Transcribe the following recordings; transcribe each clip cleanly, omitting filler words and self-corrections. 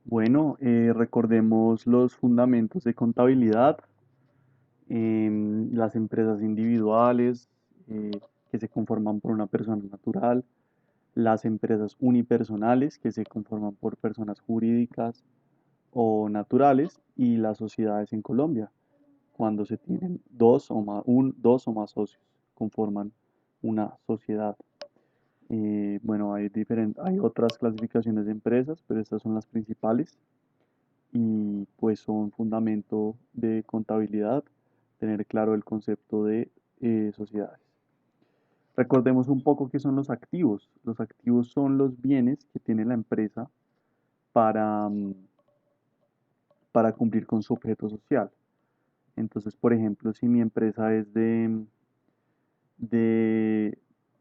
Bueno, recordemos los fundamentos de contabilidad, las empresas individuales eh, que se conforman por una persona natural, las empresas unipersonales que se conforman por personas jurídicas o naturales y las sociedades en Colombia, cuando se tienen dos o más socios, conforman una sociedad. Bueno, hay otras clasificaciones de empresas, pero estas son las principales y pues son fundamento de contabilidad, tener claro el concepto de sociedades. Recordemos un poco qué son los activos. Los activos son los bienes que tiene la empresa para, para cumplir con su objeto social. Entonces, por ejemplo, si mi empresa es de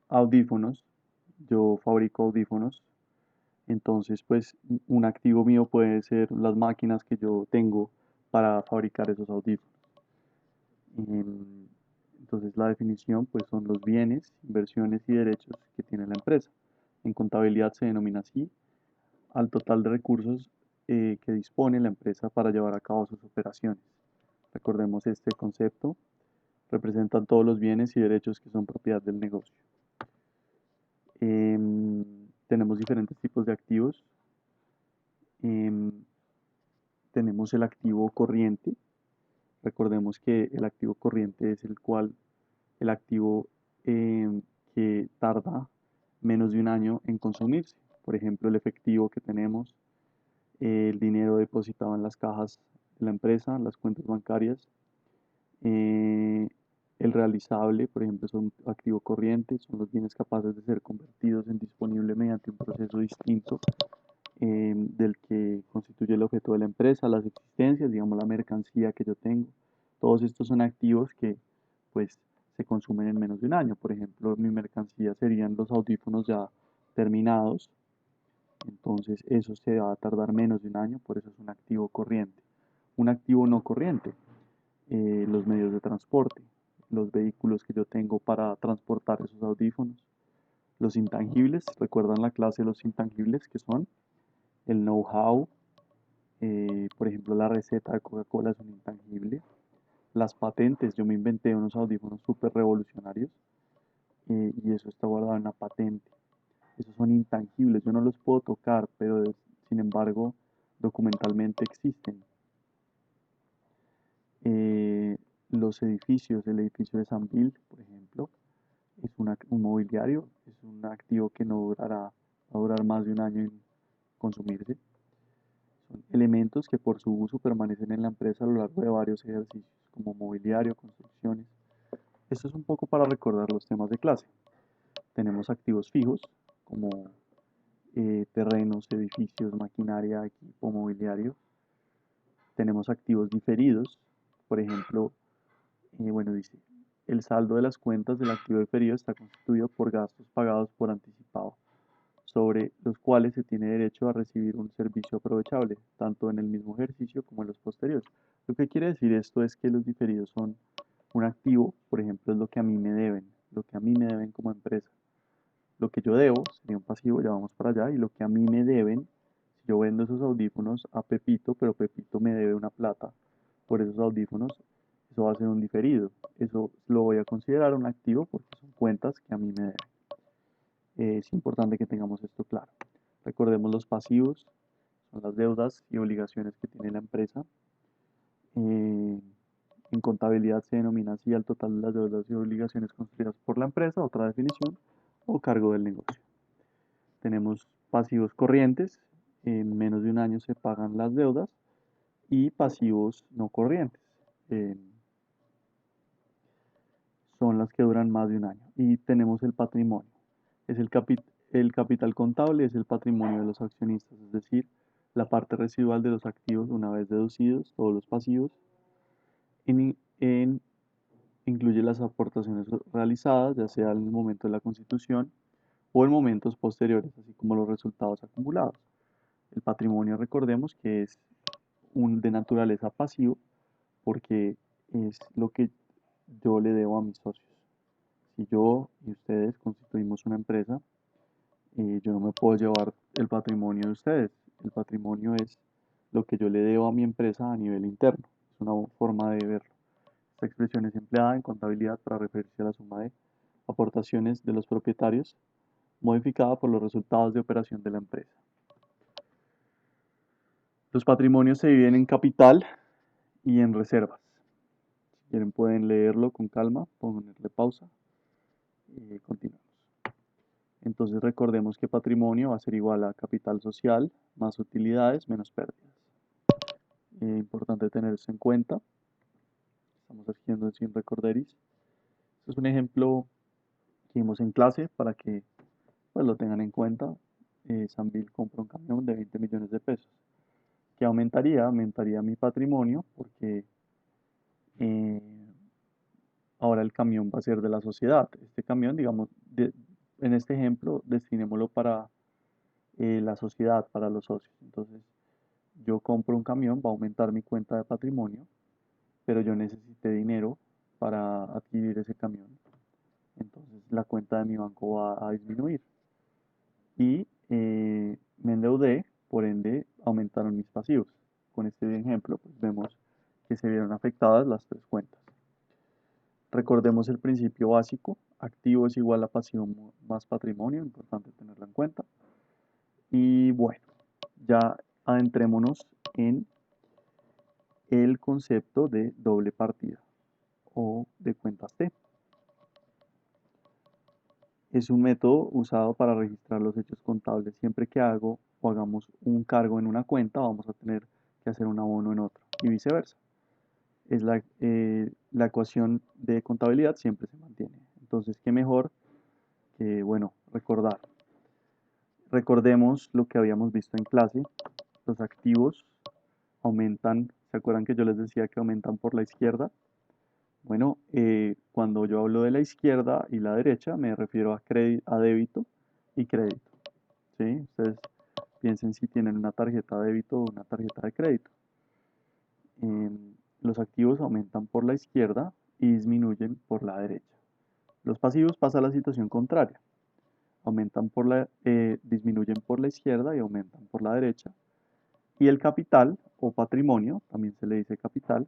audífonos, yo fabrico audífonos, entonces pues un activo mío puede ser las máquinas que yo tengo para fabricar esos audífonos. Em, Entonces la definición pues son los bienes, inversiones y derechos que tiene la empresa. En contabilidad se denomina así al total de recursos que dispone la empresa para llevar a cabo sus operaciones. Recordemos este concepto, representan todos los bienes y derechos que son propiedad del negocio. Tenemos diferentes tipos de activos. Em, Tenemos el activo corriente. Recordemos que el activo corriente es el activo que tarda menos de un año en consumirse. Por ejemplo, el efectivo que tenemos, el dinero depositado en las cajas de la empresa, las cuentas bancarias, eh, el realizable, por ejemplo, es un activo corriente, son los bienes capaces de ser convertidos en disponible mediante un proceso distinto del que constituye el objeto de la empresa, las existencias, digamos la mercancía que yo tengo. Todos estos son activos que pues se consumen en menos de un año. Por ejemplo, mi mercancía serían los audífonos ya terminados, entonces eso se va a tardar menos de un año, por eso es un activo corriente. Un activo no corriente, los medios de transporte, los vehículos que yo tengo para transportar esos audífonos. Los intangibles, ¿recuerdan la clase de los intangibles que son? El know-how, por ejemplo, la receta de Coca-Cola es un intangible. Las patentes, yo me inventé unos audífonos súper revolucionarios y eso está guardado en una patente. Esos son intangibles, yo no los puedo tocar, pero sin embargo, documentalmente existen. Eh, los edificios, el edificio de San Bill, por ejemplo, es un mobiliario, es un activo que no durará, va a durar más de un año en consumirse. Son elementos que por su uso permanecen en la empresa a lo largo de varios ejercicios, como mobiliario, construcciones. Esto es un poco para recordar los temas de clase. Tenemos activos fijos, como terrenos, edificios, maquinaria, equipo, mobiliario. Tenemos activos diferidos, por ejemplo, bueno, dice, el saldo de las cuentas del activo diferido está constituido por gastos pagados por anticipado, sobre los cuales se tiene derecho a recibir un servicio aprovechable, tanto en el mismo ejercicio como en los posteriores. Lo que quiere decir esto es que los diferidos son un activo, por ejemplo, es lo que a mí me deben, lo que a mí me deben como empresa. Lo que yo debo sería un pasivo, ya vamos para allá, y lo que a mí me deben, si yo vendo esos audífonos a Pepito, pero Pepito me debe una plata por esos audífonos, eso va a ser un diferido. Eso lo voy a considerar un activo porque son cuentas que a mí me deben. Es importante que tengamos esto claro. Recordemos los pasivos, son las deudas y obligaciones que tiene la empresa. Eh, en contabilidad se denomina así al total de las deudas y obligaciones construidas por la empresa, otra definición, o cargo del negocio. Tenemos pasivos corrientes, en menos de un año se pagan las deudas, y pasivos no corrientes, eh, son las que duran más de un año. Y tenemos el patrimonio, es el capital contable, es el patrimonio de los accionistas, es decir, la parte residual de los activos una vez deducidos todos los pasivos, en incluye las aportaciones realizadas, ya sea en el momento de la constitución o en momentos posteriores, así como los resultados acumulados. El patrimonio, recordemos que es de naturaleza pasivo porque es lo que yo le debo a mis socios. Si yo y ustedes constituimos una empresa, yo no me puedo llevar el patrimonio de ustedes. El patrimonio es lo que yo le debo a mi empresa a nivel interno. Es una forma de verlo. Esta expresión es empleada en contabilidad para referirse a la suma de aportaciones de los propietarios modificada por los resultados de operación de la empresa. Los patrimonios se dividen en capital y en reservas. Si quieren pueden leerlo con calma, ponerle pausa y continuamos. Entonces recordemos que patrimonio va a ser igual a capital social más utilidades menos pérdidas. Importante tener eso en cuenta. Estamos haciendo sin recorderis. Este es un ejemplo que vimos en clase para que pues, lo tengan en cuenta. Sambil compra un camión de 20 millones de pesos. ¿Qué aumentaría? Aumentaría mi patrimonio porque eh, ahora el camión va a ser de la sociedad. Este camión, digamos, en este ejemplo, destinémoslo para la sociedad, para los socios. Entonces, yo compro un camión, va a aumentar mi cuenta de patrimonio, pero yo necesité dinero para adquirir ese camión. Entonces, la cuenta de mi banco va a disminuir. Y me endeudé, por ende, aumentaron mis pasivos. Con este ejemplo, pues vemos que se vieron afectadas las tres cuentas. Recordemos el principio básico, activo es igual a pasivo más patrimonio, importante tenerlo en cuenta. Y bueno, ya adentrémonos en el concepto de doble partida o de cuentas T. Es un método usado para registrar los hechos contables. Siempre que hago o hagamos un cargo en una cuenta, vamos a tener que hacer un abono en otra y viceversa. La ecuación de contabilidad siempre se mantiene. Entonces, ¿qué mejor que, bueno, recordar? Recordemos lo que habíamos visto en clase. Los activos aumentan, ¿se acuerdan que yo les decía que aumentan por la izquierda? Bueno, cuando yo hablo de la izquierda y la derecha, me refiero a débito y crédito. ¿Sí? Ustedes piensen si tienen una tarjeta de débito o una tarjeta de crédito. Los activos aumentan por la izquierda y disminuyen por la derecha. Los pasivos pasa la situación contraria. Disminuyen por la izquierda y aumentan por la derecha. Y el capital o patrimonio, también se le dice capital.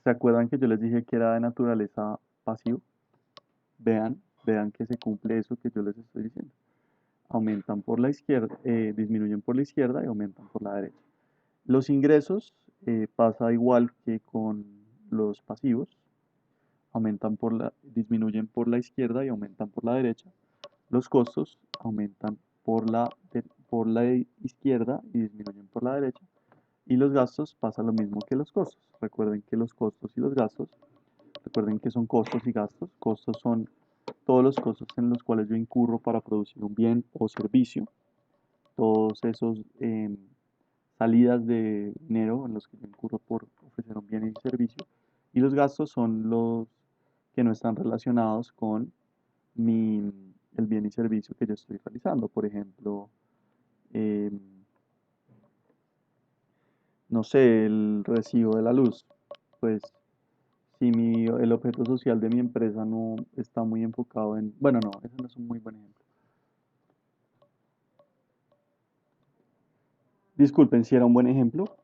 ¿Se acuerdan que yo les dije que era de naturaleza pasivo? Vean que se cumple eso que yo les estoy diciendo. Aumentan por la izquierda, disminuyen por la izquierda y aumentan por la derecha. Los ingresos pasa igual que con los pasivos. Disminuyen por la izquierda y aumentan por la derecha. Los costos aumentan por la izquierda y disminuyen por la derecha. Y los gastos pasa lo mismo que los costos. Recuerden que los costos y los gastos, recuerden que son costos y gastos. Costos son todos los costos en los cuales yo incurro para producir un bien o servicio. Todos esos salidas de dinero en los que yo incurro por ofrecer un bien y servicio. Y los gastos son los que no están relacionados con el bien y servicio que yo estoy realizando. Por ejemplo, no sé, el recibo de la luz. Pues si el objeto social de mi empresa no está muy enfocado en... Bueno, no, ese no es un muy buen ejemplo. Disculpen si era un buen ejemplo.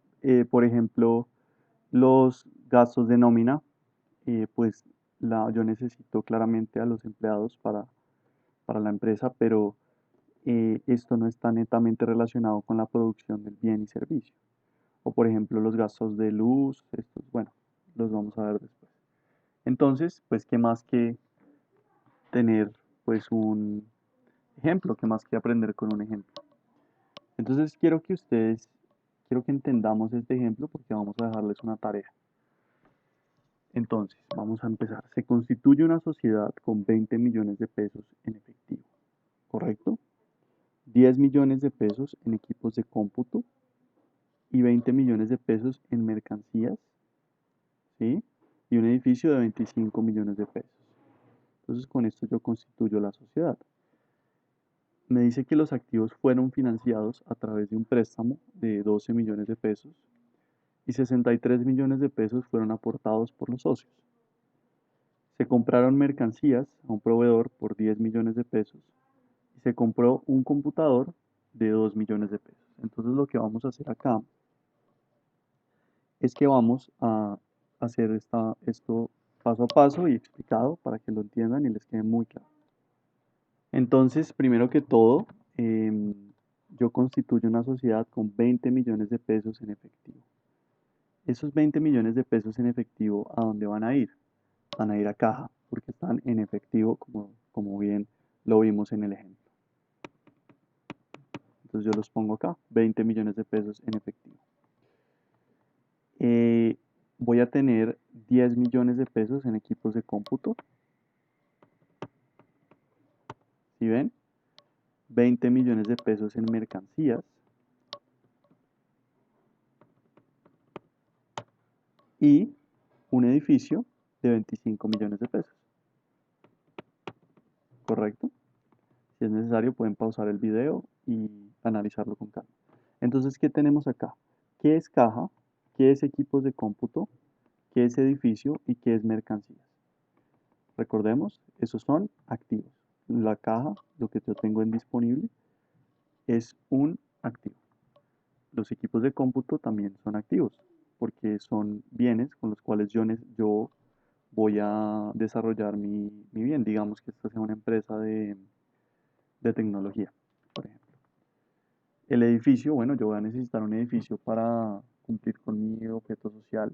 Por ejemplo, los gastos de nómina, pues yo necesito claramente a los empleados para la empresa, pero esto no está netamente relacionado con la producción del bien y servicio. O por ejemplo los gastos de luz, estos, bueno, los vamos a ver después. Entonces, pues, ¿qué más que tener pues un ejemplo? ¿Qué más que aprender con un ejemplo? Entonces quiero que entendamos este ejemplo porque vamos a dejarles una tarea. Entonces, vamos a empezar. Se constituye una sociedad con 20 millones de pesos en efectivo, ¿correcto? 10 millones de pesos en equipos de cómputo y 20 millones de pesos en mercancías, ¿sí? Y un edificio de 25 millones de pesos. Entonces, con esto yo constituyo la sociedad. Me dice que los activos fueron financiados a través de un préstamo de 12 millones de pesos y 63 millones de pesos fueron aportados por los socios. Se compraron mercancías a un proveedor por 10 millones de pesos y se compró un computador de 2 millones de pesos. Entonces lo que vamos a hacer acá es que vamos a hacer esto paso a paso y explicado para que lo entiendan y les quede muy claro. Entonces, primero que todo, em, yo constituyo una sociedad con 20 millones de pesos en efectivo. Esos 20 millones de pesos en efectivo, ¿a dónde van a ir? Van a ir a caja, porque están en efectivo, como bien lo vimos en el ejemplo. Entonces yo los pongo acá, 20 millones de pesos en efectivo. Eh, Voy a tener 10 millones de pesos en equipos de cómputo. ¿Sí ven? 20 millones de pesos en mercancías. Y un edificio de 25 millones de pesos. ¿Correcto? Si es necesario pueden pausar el video y analizarlo con calma. Entonces, ¿qué tenemos acá? ¿Qué es caja? ¿Qué es equipos de cómputo? ¿Qué es edificio? ¿Y qué es mercancías? Recordemos, esos son activos. La caja, lo que yo tengo en disponible, es un activo. Los equipos de cómputo también son activos, porque son bienes con los cuales yo voy a desarrollar mi bien. Digamos que esta sea una empresa de tecnología, por ejemplo. El edificio, bueno, yo voy a necesitar un edificio para cumplir con mi objeto social.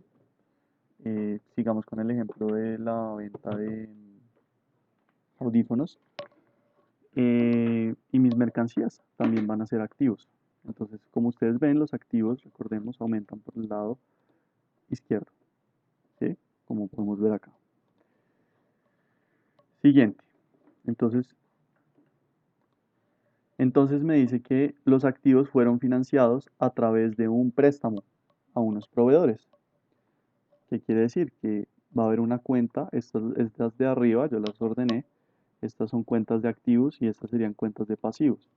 Sigamos con el ejemplo de la venta de audífonos. Y mis mercancías también van a ser activos. Entonces, como ustedes ven, los activos, recordemos, aumentan por el lado izquierdo, ¿sí? Como podemos ver acá. Siguiente. Entonces, entonces me dice que los activos fueron financiados a través de un préstamo a unos proveedores. ¿Qué quiere decir? Que va a haber una cuenta, estas de arriba yo las ordené, estas son cuentas de activos y estas serían cuentas de pasivos.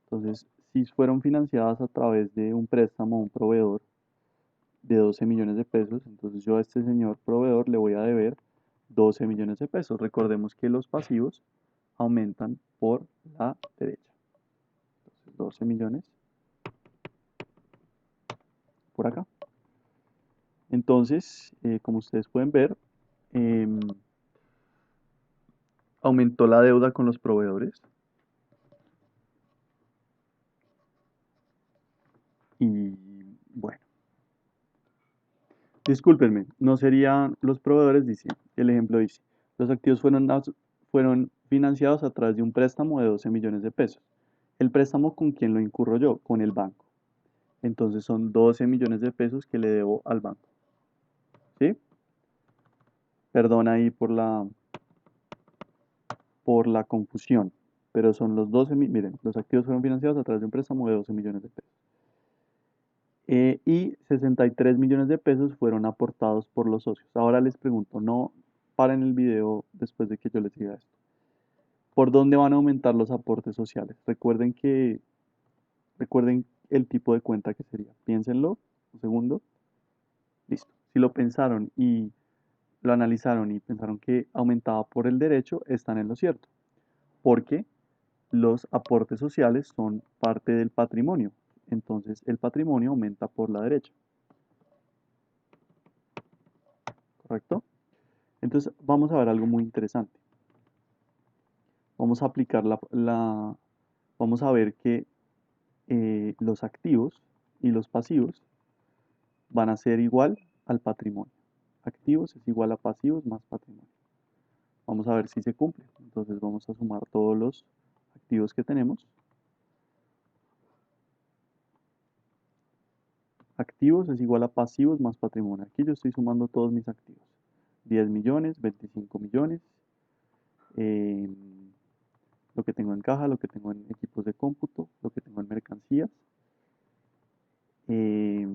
Entonces, si fueron financiadas a través de un préstamo a un proveedor de 12 millones de pesos, entonces yo a este señor proveedor le voy a deber 12 millones de pesos. Recordemos que los pasivos aumentan por la derecha. Entonces, 12 millones por acá. Entonces, como ustedes pueden ver, em, aumentó la deuda con los proveedores. Y bueno, discúlpenme, no serían los proveedores, dice, el ejemplo dice, los activos fueron financiados a través de un préstamo de 12 millones de pesos. ¿El préstamo con quién lo incurro yo? Con el banco. Entonces son 12 millones de pesos que le debo al banco. ¿Sí? Perdón ahí por la confusión, pero son los 12 miren, los activos fueron financiados a través de un préstamo de 12 millones de pesos. Y 63 millones de pesos fueron aportados por los socios. Ahora les pregunto, no paren el video después de que yo les diga esto. ¿Por dónde van a aumentar los aportes sociales? Recuerden el tipo de cuenta que sería. Piénsenlo, un segundo. Listo. Si lo pensaron y lo analizaron y pensaron que aumentaba por el derecho, están en lo cierto. Porque los aportes sociales son parte del patrimonio. Entonces el patrimonio aumenta por la derecha. ¿Correcto? Entonces vamos a ver algo muy interesante. Vamos a aplicar vamos a ver que los activos y los pasivos van a ser igual al patrimonio. Activos es igual a pasivos más patrimonio. Vamos a ver si se cumple. Entonces vamos a sumar todos los activos que tenemos. Activos es igual a pasivos más patrimonio. Aquí yo estoy sumando todos mis activos. 10 millones, 25 millones, eh, lo que tengo en caja, lo que tengo en equipos de cómputo, lo que tengo en mercancías. Eh,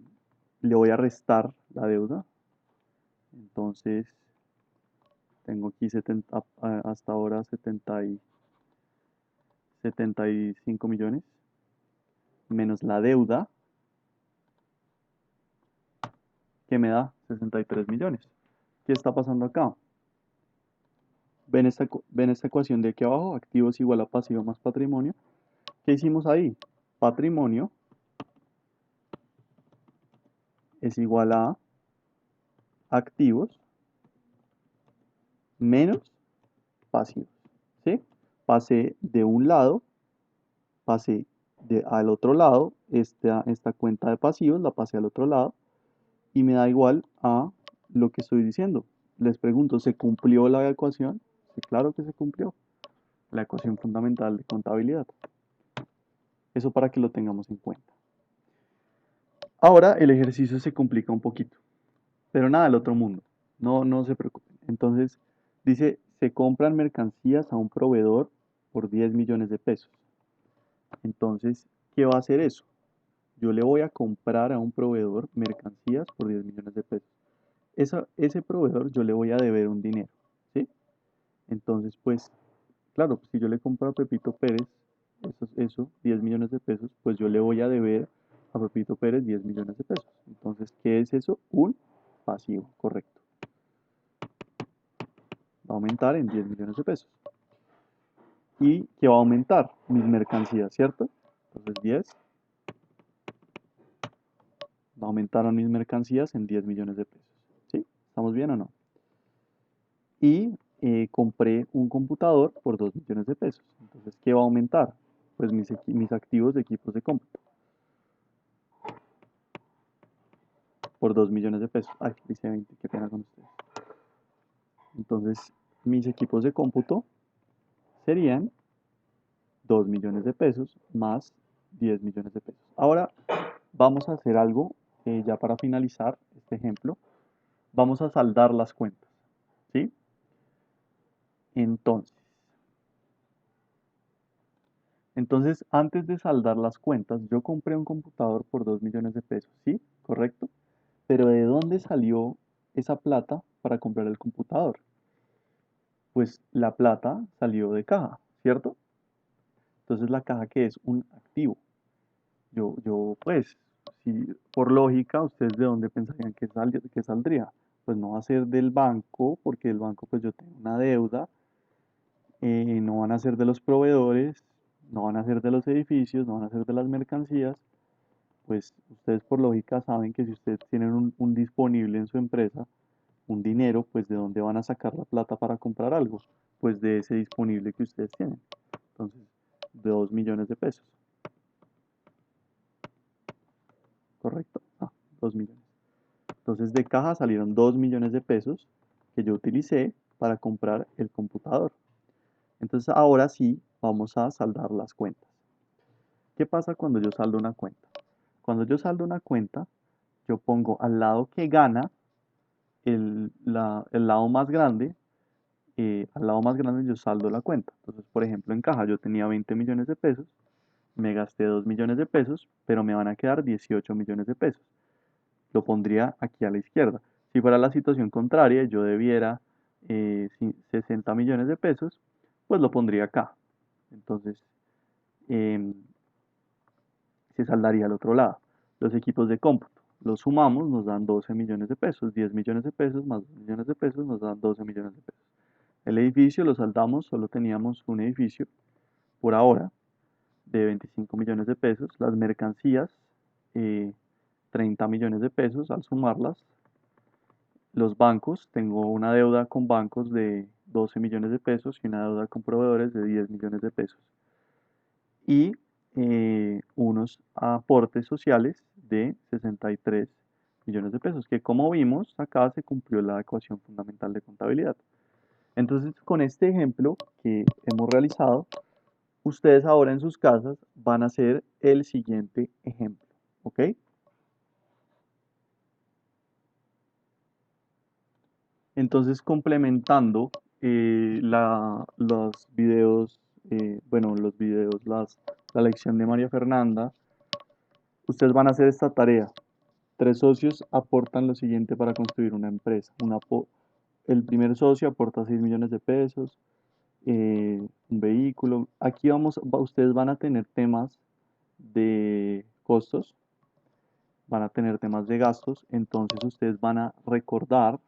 Le voy a restar la deuda. Entonces tengo aquí hasta ahora 75 millones menos la deuda que me da 63 millones. ¿Qué está pasando acá? ¿Ven esta ecuación de aquí abajo? Activos igual a pasivo más patrimonio. ¿Qué hicimos ahí? Patrimonio es igual a activos menos pasivos, ¿sí? Pasé de un lado, pasé al otro lado, esta cuenta de pasivos la pasé al otro lado y me da igual a lo que estoy diciendo. Les pregunto, ¿se cumplió la ecuación? Sí, claro que se cumplió. La ecuación fundamental de contabilidad. Eso para que lo tengamos en cuenta. Ahora el ejercicio se complica un poquito, pero nada del otro mundo. No se preocupen. Entonces, dice, se compran mercancías a un proveedor por 10 millones de pesos. Entonces, ¿qué va a hacer eso? Yo le voy a comprar a un proveedor mercancías por 10 millones de pesos. Ese proveedor yo le voy a deber un dinero, ¿sí? Entonces, pues, claro, si yo le compro a Pepito Pérez, 10 millones de pesos, pues yo le voy a deber a Pepito Pérez 10 millones de pesos. Entonces, ¿qué es eso? Un pasivo, correcto. Va a aumentar en 10 millones de pesos. ¿Y qué va a aumentar? Mis mercancías, ¿cierto? Entonces, 10 va a aumentar a mis mercancías en 10 millones de pesos. ¿Sí? ¿Estamos bien o no? Y compré un computador por 2 millones de pesos. Entonces, ¿qué va a aumentar? Pues mis activos de equipos de cómputo por 2 millones de pesos. Ay, dice 20, qué pena con ustedes. Entonces, mis equipos de cómputo serían 2 millones de pesos más 10 millones de pesos. Ahora vamos a hacer algo ya para finalizar este ejemplo. Vamos a saldar las cuentas, ¿sí? Entonces, antes de saldar las cuentas, yo compré un computador por 2 millones de pesos, ¿sí? ¿Correcto? Pero ¿de dónde salió esa plata para comprar el computador? Pues la plata salió de caja, ¿cierto? Entonces la caja que es un activo. Pues, si por lógica, ¿ustedes de dónde pensarían que saldría? Pues no va a ser del banco, porque el banco pues yo tengo una deuda, no van a ser de los proveedores, no van a ser de los edificios, no van a ser de las mercancías, pues ustedes por lógica saben que si ustedes tienen un disponible en su empresa, un dinero, pues de dónde van a sacar la plata para comprar algo, pues de ese disponible que ustedes tienen. Entonces, de 2 millones de pesos, ¿correcto? 2 millones. Entonces de caja salieron 2 millones de pesos que yo utilicé para comprar el computador. Entonces ahora sí vamos a saldar las cuentas. ¿Qué pasa cuando yo saldo una cuenta? Cuando yo saldo una cuenta, yo pongo al lado que gana el lado más grande, al lado más grande yo saldo la cuenta. Entonces, por ejemplo, en caja yo tenía 20 millones de pesos, me gasté 2 millones de pesos, pero me van a quedar 18 millones de pesos. Lo pondría aquí a la izquierda. Si fuera la situación contraria, yo debiera 60 millones de pesos, pues lo pondría acá. Entonces, em, se saldaría al otro lado. Los equipos de cómputo, los sumamos, nos dan 12 millones de pesos. 10 millones de pesos más 2 millones de pesos nos dan 12 millones de pesos. El edificio lo saldamos, solo teníamos un edificio por ahora de 25 millones de pesos. Las mercancías, 30 millones de pesos al sumarlas. Los bancos, tengo una deuda con bancos de 12 millones de pesos y una deuda con proveedores de 10 millones de pesos. Y unos aportes sociales de 63 millones de pesos, que como vimos acá se cumplió la ecuación fundamental de contabilidad. Entonces, con este ejemplo que hemos realizado, ustedes ahora en sus casas van a hacer el siguiente ejemplo, ¿ok? Entonces, complementando los videos, bueno, los videos, la lección de María Fernanda, ustedes van a hacer esta tarea. Tres socios aportan lo siguiente para construir una empresa. El primer socio aporta 6 millones de pesos, un vehículo. Aquí ustedes van a tener temas de costos, van a tener temas de gastos, entonces ustedes van a recordar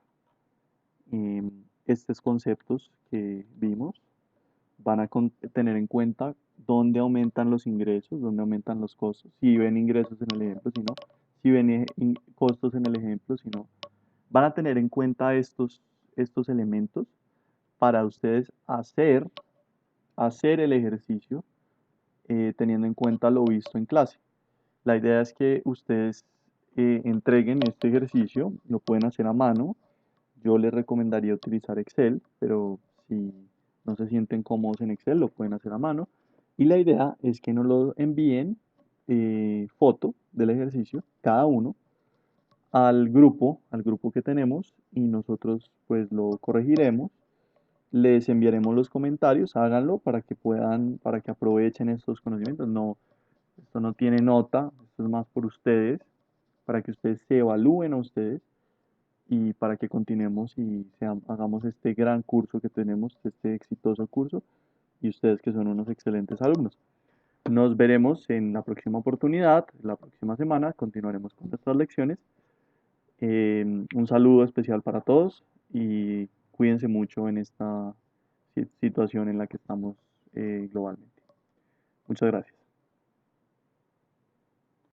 estos conceptos que vimos, van a tener en cuenta dónde aumentan los ingresos, dónde aumentan los costos, si ven ingresos en el ejemplo, si no, si ven costos en el ejemplo, sino van a tener en cuenta estos elementos para ustedes hacer el ejercicio teniendo en cuenta lo visto en clase. La idea es que ustedes entreguen este ejercicio, lo pueden hacer a mano. Yo les recomendaría utilizar Excel, pero si no se sienten cómodos en Excel, lo pueden hacer a mano. Y la idea es que nos lo envíen foto del ejercicio, cada uno, al grupo que tenemos, y nosotros pues lo corregiremos. Les enviaremos los comentarios, háganlo para que puedan, para que aprovechen estos conocimientos. No, esto no tiene nota, esto es más por ustedes, para que ustedes se evalúen a ustedes y para que continuemos y hagamos este gran curso que tenemos, este exitoso curso, y ustedes que son unos excelentes alumnos. Nos veremos en la próxima oportunidad, la próxima semana, continuaremos con nuestras lecciones. Un saludo especial para todos y cuídense mucho en esta situación en la que estamos globalmente. Muchas gracias.